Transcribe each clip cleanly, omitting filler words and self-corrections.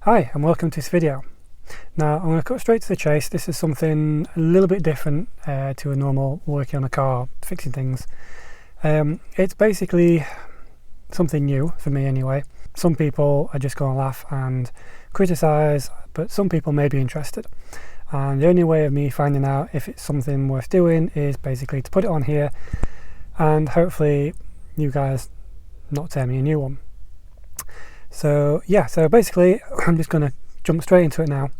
Hi and welcome to this video. Now I'm going to cut straight to the chase. This is something a little bit different to a normal working on a car, fixing things. It's basically something new for me anyway. Some people are just going to laugh and criticise, but some people may be interested. And the only way of me finding out if it's something worth doing is basically to put it on here and hopefully you guys not tear me a new one. So basically I'm just going to jump straight into it now.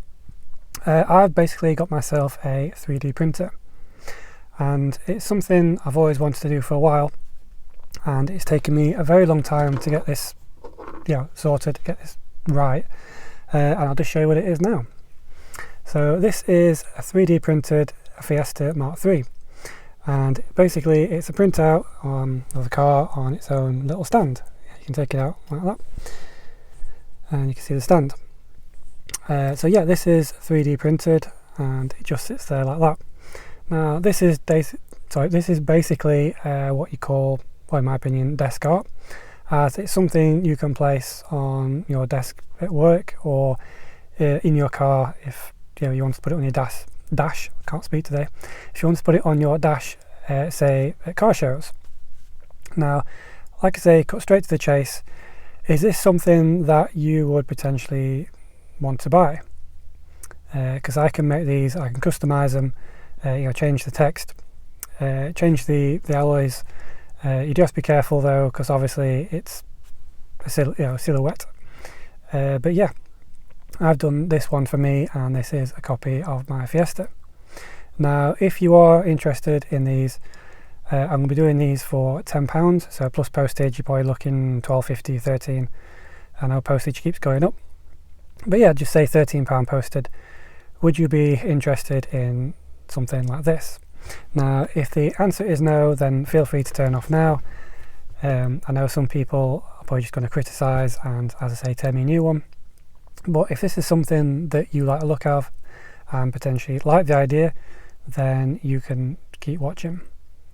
I've basically got myself a 3D printer and it's something I've always wanted to do for a while, and it's taken me a very long time to get this sorted, get this right, and I'll just show you what it is now. So this is a 3D printed Fiesta Mark III, and basically it's a printout of the car on its own little stand. You can take it out like that and you can see the stand. So yeah, this is 3D printed and it just sits there like that. Now this is basically what you call, well, in my opinion, desk art, as it's something you can place on your desk at work or in your car if you want to put it on your dash. I can't speak today. If you want to put it on your dash, say at car shows. Now, like I say, cut straight to the chase. Is this something that you would potentially want to buy? Because I can make these, I can customize them, change the text, change the alloys. You do have to be careful though, because obviously it's a silhouette. But yeah, I've done this one for me, and this is a copy of my Fiesta. Now, if you are interested in these, I'm going to be doing these for £10, so plus postage you're probably looking £12.50, £13. I know postage keeps going up, but yeah, just say £13 posted. Would you be interested in something like this? Now, if the answer is no, then feel free to turn off now. I know some people are probably just going to criticise and, as I say, tear me a new one. But if this is something that you like the look of and potentially like the idea, then you can keep watching.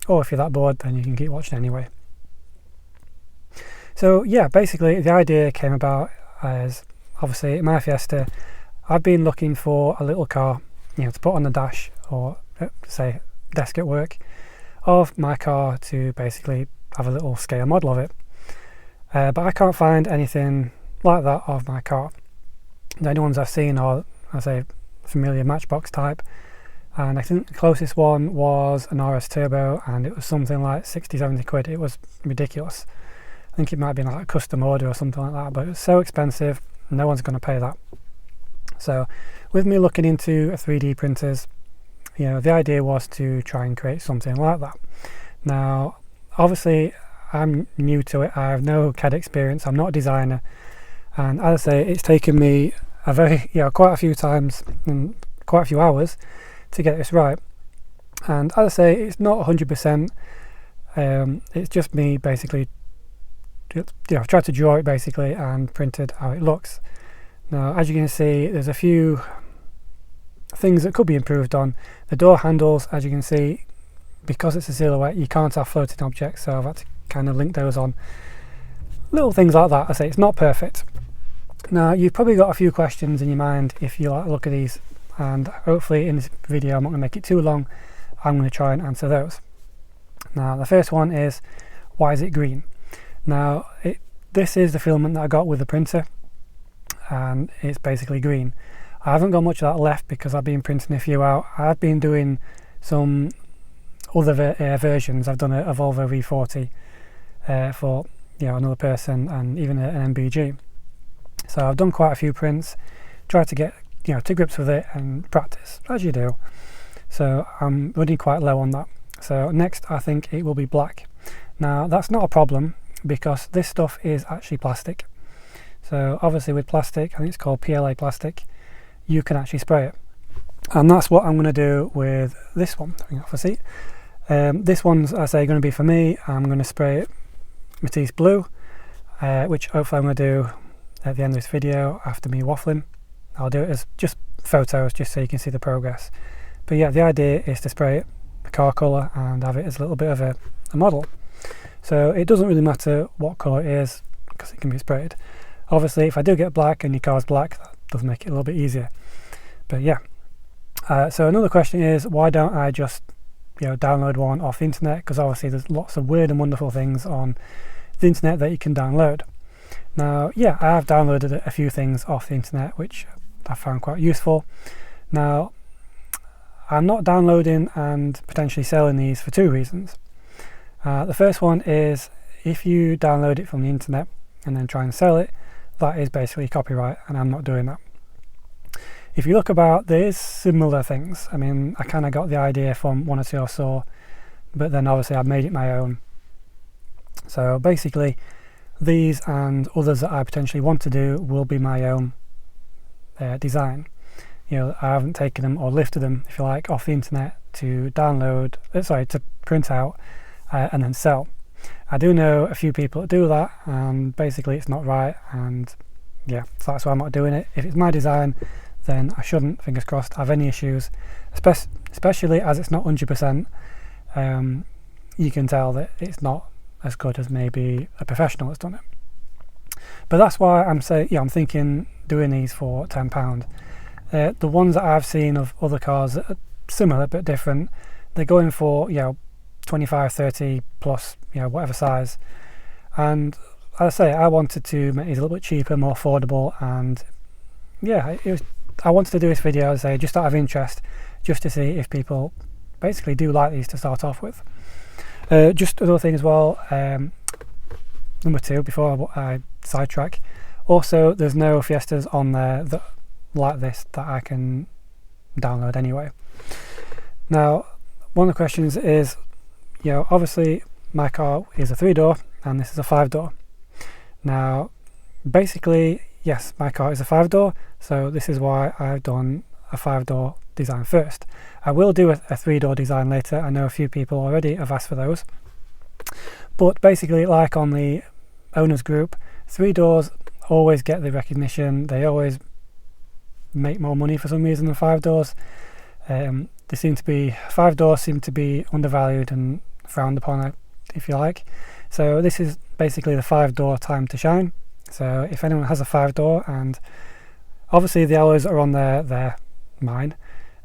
Or if you're that bored, then you can keep watching anyway. So yeah, basically the idea came about as, obviously, my Fiesta, I've been looking for a little car, to put on the dash or say desk at work of my car, to basically have a little scale model of it. But I can't find anything like that of my car. The only ones I've seen are, I say, familiar Matchbox type, and I think the closest one was an RS Turbo, and it was something like 60-70 quid. It was ridiculous. I think it might have been like a custom order or something like that, but it was so expensive, no one's going to pay that. So with me looking into 3D printers, the idea was to try and create something like that. Now, obviously, I'm new to it. I have no CAD experience. I'm not a designer. And as I say, it's taken me quite a few times and quite a few hours to get this right. And as I say, it's not 100%. It's just me basically, I've tried to draw it basically and printed how it looks. Now, as you can see, there's a few things that could be improved on. The door handles, as you can see, because it's a silhouette, you can't have floating objects, so I've had to kind of link those on. Little things like that. I say it's not perfect. Now, you've probably got a few questions in your mind if you like to look at these, and hopefully in this video I'm not going to make it too long. I'm going to try and answer those. Now, the first one is, why is it green? Now, this is the filament that I got with the printer, and it's basically green. I haven't got much of that left because I've been printing a few out. I've been doing some other versions. I've done a Volvo V40 for another person, and even an MBG. So I've done quite a few prints, tried to get to grips with it and practice, as you do. So I'm running quite low on that. So next I think it will be black. Now that's not a problem because this stuff is actually plastic. So obviously with plastic, I think it's called PLA plastic, you can actually spray it. And that's what I'm going to do with this one. Off a seat. This one's, I say, going to be for me. I'm going to spray it Matisse blue, which hopefully I'm going to do at the end of this video after me waffling. I'll do it as just photos, just so you can see the progress. But yeah, the idea is to spray it the car colour and have it as a little bit of a model. So it doesn't really matter what colour it is because it can be sprayed. Obviously, if I do get black and your car's black, does make it a little bit easier. But yeah, so another question is, why don't I just download one off the internet? Because obviously there's lots of weird and wonderful things on the internet that you can download. Now, yeah, I have downloaded a few things off the internet which I found quite useful. Now, I'm not downloading and potentially selling these for two reasons. The first one is, if you download it from the internet and then try and sell it, that is basically copyright, and I'm not doing that. If you look about, there is similar things. I mean, I kind of got the idea from one or two I saw, but then obviously I've made it my own. So basically, these and others that I potentially want to do will be my own design. I haven't taken them or lifted them, if you like, off the internet to download, to print out and then sell. I do know a few people that do that, and basically it's not right, and yeah, so that's why I'm not doing it. If it's my design, then I shouldn't, fingers crossed, have any issues, especially as it's not 100%. You can tell that it's not as good as maybe a professional has done it. But that's why I'm thinking doing these for £10. The ones that I've seen of other cars that are similar but different, they're going for 25, 30 plus, whatever size. And as I say, I wanted to make these a little bit cheaper, more affordable, and yeah, I wanted to do this video, as I say, just out of interest, just to see if people basically do like these to start off with. Just another thing as well, number two, before I sidetrack, also there's no Fiestas on there that like this that I can download anyway. Now, one of the questions is, obviously my car is a 3-door and this is a 5-door. Now, basically, yes, my car is a 5-door, so this is why I've done a 5-door design first. I will do a 3-door design later. I know a few people already have asked for those. But basically, like on the owners group, 3 doors always get the recognition. They always make more money for some reason than 5 doors. 5 doors seem to be undervalued and frowned upon, if you like. So this is basically the 5-door time to shine. So if anyone has a 5-door, and obviously the alloys are on there, they're mine,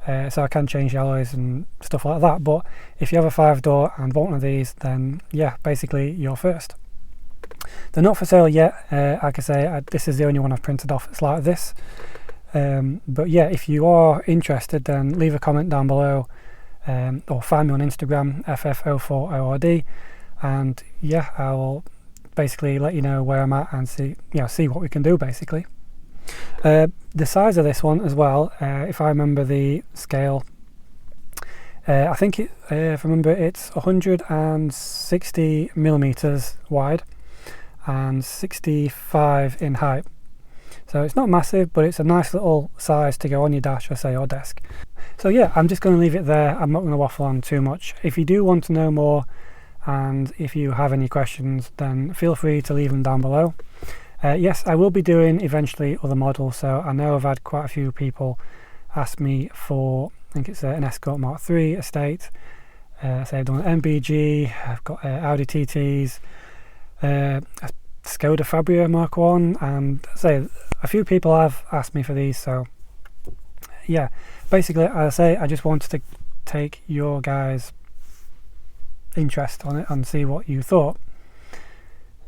so I can change the alloys and stuff like that. But if you have a 5-door and want one of these, then yeah, basically you're first. They're not for sale yet. Like I say, this is the only one I've printed off. It's like this. But yeah, if you are interested, then leave a comment down below, or find me on Instagram, ff04ord, and yeah, I will basically let you know where I'm at and see what we can do basically. The size of this one as well, if I remember the scale, I think if I remember, it's 160 millimeters wide and 65 in height. So it's not massive, but it's a nice little size to go on your dash, or desk. So yeah, I'm just going to leave it there. I'm not going to waffle on too much. If you do want to know more, and if you have any questions, then feel free to leave them down below. Yes, I will be doing eventually other models. So I know I've had quite a few people ask me for, I think it's an Escort Mark III estate. So I've done an MBG, I've got Audi TTs, a Skoda Fabia Mark 1, and say a few people have asked me for these. So yeah, basically, as I say, I just wanted to take your guys' interest on it and see what you thought.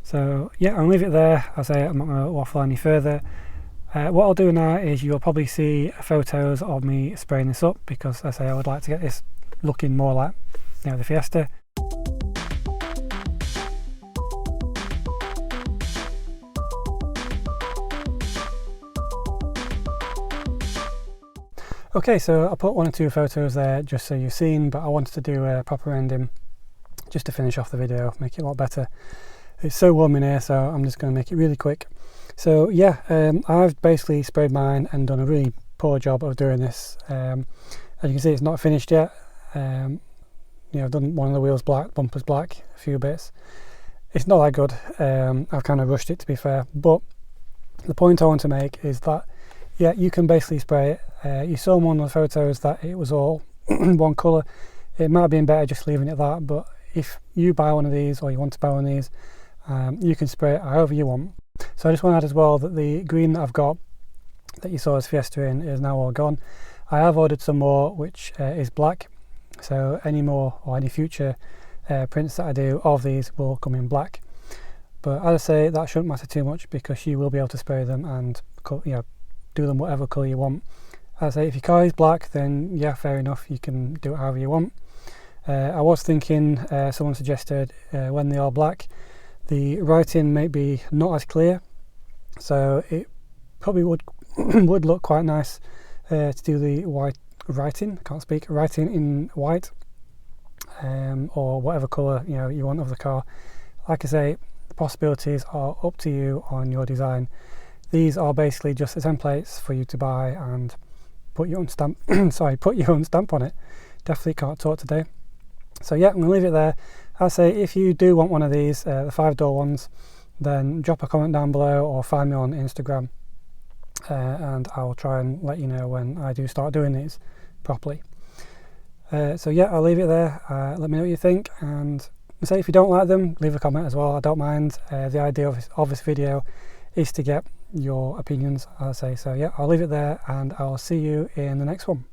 So yeah, I'll leave it there. As I say, I'm not going to waffle any further. What I'll do now is you'll probably see photos of me spraying this up, because as I say, I would like to get this looking more like the Fiesta. Okay, so I put 1 or 2 photos there just so you've seen, but I wanted to do a proper ending just to finish off the video, make it a lot better. It's so warm in here, so I'm just going to make it really quick. So yeah, I've basically sprayed mine and done a really poor job of doing this. As you can see, it's not finished yet. I've done one of the wheels black, bumpers black, a few bits. It's not that good. I've kind of rushed it, to be fair, but the point I want to make is that yeah, you can basically spray it. You saw in one of the photos that it was all one colour. It might have been better just leaving it that, but if you buy one of these, or you want to buy one of these, you can spray it however you want. So I just want to add as well that the green that I've got, that you saw as Fiesta in is now all gone. I have ordered some more, which is black, so any more or any future prints that I do of these will come in black. But as I say, that shouldn't matter too much because you will be able to spray them and do them whatever colour you want. As I say, if your car is black, then yeah, fair enough, you can do it however you want. I was thinking, someone suggested when they are black, the writing may be not as clear, so it probably would would look quite nice to do the white writing. I can't speak. Writing in white, or whatever colour you want of the car. Like I say, the possibilities are up to you on your design. These are basically just the templates for you to buy and put your own stamp. Put your own stamp on it. Definitely can't talk today. So yeah, I'm going to leave it there. I'll say if you do want one of these, the 5-door ones, then drop a comment down below or find me on Instagram, and I'll try and let you know when I do start doing these properly. So yeah, I'll leave it there. Let me know what you think, and say if you don't like them, leave a comment as well. I don't mind. The idea of this video is to get your opinions, I'll say. So yeah, I'll leave it there, and I'll see you in the next one.